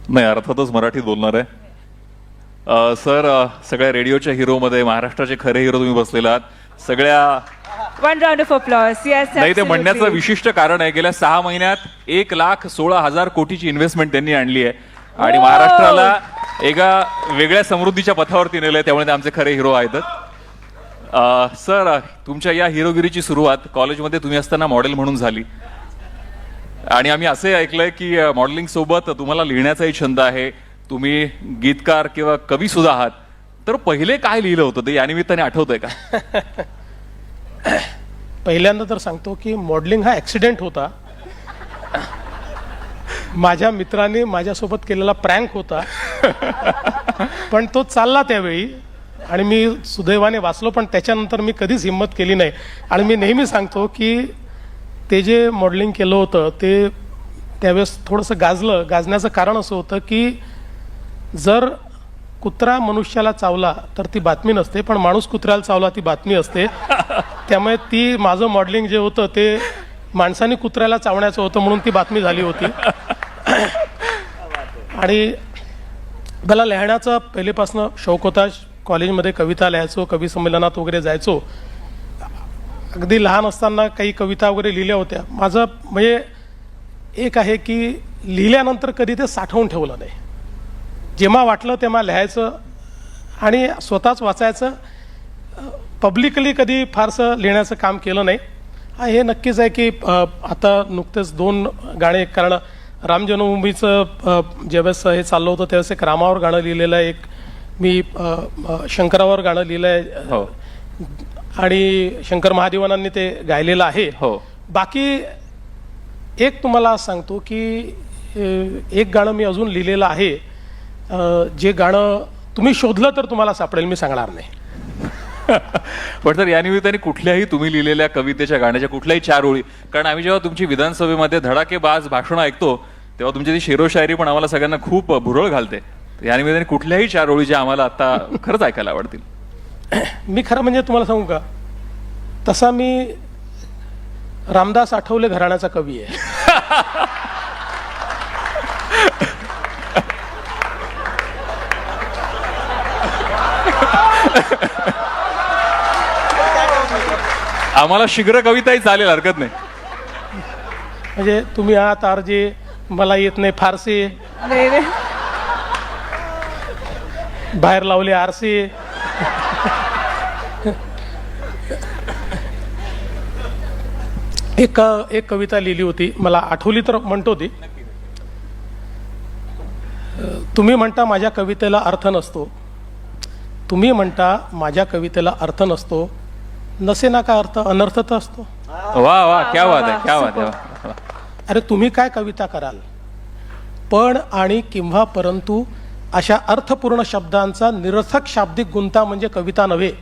नाही, अर्थातच मराठीत बोलणार आहे. सर, सगळ्या रेडिओच्या हिरोमध्ये महाराष्ट्राचे खरे हिरो तुम्ही बसलेला आहात. सगळ्या One round of applause. Yes, नाही, ते absolutely. म्हणण्याचं विशिष्ट कारण आहे, गेल्या 6 महिन्यात 1,16,000 कोटीची इन्व्हेस्टमेंट त्यांनी आणली आहे आणि महाराष्ट्राला एका वेगळ्या समृद्धीच्या पथावरती नेलंय. त्यामुळे ते आमचे खरे हिरो आहेत. सर, तुमच्या या हिरोगिरीची सुरुवात कॉलेजमध्ये तुम्ही असताना मॉडेल म्हणून झाली आणि आम्ही असे ऐकलंय की मॉडेलिंग सोबत तुम्हाला लिहिण्याचाही छंद आहे. तुम्ही गीतकार किंवा कवी सुद्धा आहात. तर पहिले काय लिहिलं होतं ते या निमित्ताने आठवतंय का? पहिल्यांदा तर सांगतो की मॉडेलिंग हा ॲक्सिडेंट होता. माझ्या मित्राने माझ्यासोबत केलेला प्रँक होता, पण तो चालला त्यावेळी आणि मी सुदैवाने वाचलो. पण त्याच्यानंतर मी कधीच हिंमत केली नाही. आणि मी नेहमी सांगतो की ते जे मॉडेलिंग केलं होतं ते त्यावेळेस थोडंसं गाजण्याचं कारण असं होतं की जर कुत्रा मनुष्याला चावला तर ती बातमी नसते, पण माणूस कुत्र्याला चावला ती बातमी असते. त्यामुळे ती माझं मॉडेलिंग जे होतं ते माणसाने कुत्र्याला चावण्याचं होतं म्हणून ती बातमी झाली होती. आणि मला लिहिण्याचा पहिलेपासून शौक होता. कॉलेजमध्ये कविता लिहायचो, कवी संमेलनात वगैरे जायचो. अगदी लहान असताना काही कविता वगैरे लिहिल्या होत्या. माझं म्हणजे एक आहे की लिहिल्यानंतर कधी ते साठवून ठेवलं नाही. जेव्हा वाटलं तेव्हा लिहायचं आणि स्वतःच वाचायचं. पब्लिकली कधी फारसं लिहिण्याचं काम केलं नाही. हे नक्कीच आहे की आता नुकतेच 2 गाणे, कारण राम जन्मभूमीचं ज्यावेळेस हे चाललं होतं त्यावेळेस एक रामावर गाणं लिहिलेलं आहे, एक मी शंकरावर गाणं लिहिलं आहे. हो. आणि शंकर महादेवानांनी ते गायलेलं आहे. हो. बाकी एक तुम्हाला सांगतो की एक गाणं मी अजून लिहिलेलं आहे, जे गाणं तुम्ही शोधलं तर तुम्हाला सापडेल, मी सांगणार नाही. पण तर या निमित्ताने कुठल्याही तुम्ही लिहिलेल्या कवितेच्या गाण्याच्या कुठल्याही 4 ओळी, कारण आम्ही जेव्हा तुमची विधानसभेमध्ये धडाकेबाज भाषणं ऐकतो तेव्हा तुमची ती शेरोशायरी पण आम्हाला सगळ्यांना खूप भुरळ घालते. या निमित्ताने कुठल्याही 4 ओळी ज्या आम्हाला आता खरंच ऐकायला आवडतील. मी खरं म्हणजे तुम्हाला सांगू का, तसा मी रामदास आठवले घराण्याचा कवी आहे. आम्हाला शीघ्र कविताही चालेल, हरकत नाही. म्हणजे तुम्ही आहात आरजे, मला येत नाही फारसे, नाही, नाही. बाहेर लावले आरसे. एक कविता लिहिली होती, मला आठवली तर म्हणतो ती. तुम्ही म्हणता माझ्या कवितेला अर्थ नसतो, तुम्ही म्हणता माझ्या कवितेला अर्थ नसतो, नसे ना का अर्थ, अनर्थ तर असतो. वा वा, क्या बात आहे, क्या बात आहे. अरे तुम्ही काय कविता कराल, पण आणि किंवा परंतु अशा अर्थपूर्ण शब्दांचा निरर्थक शाब्दिक गुंता म्हणजे कविता नव्हे.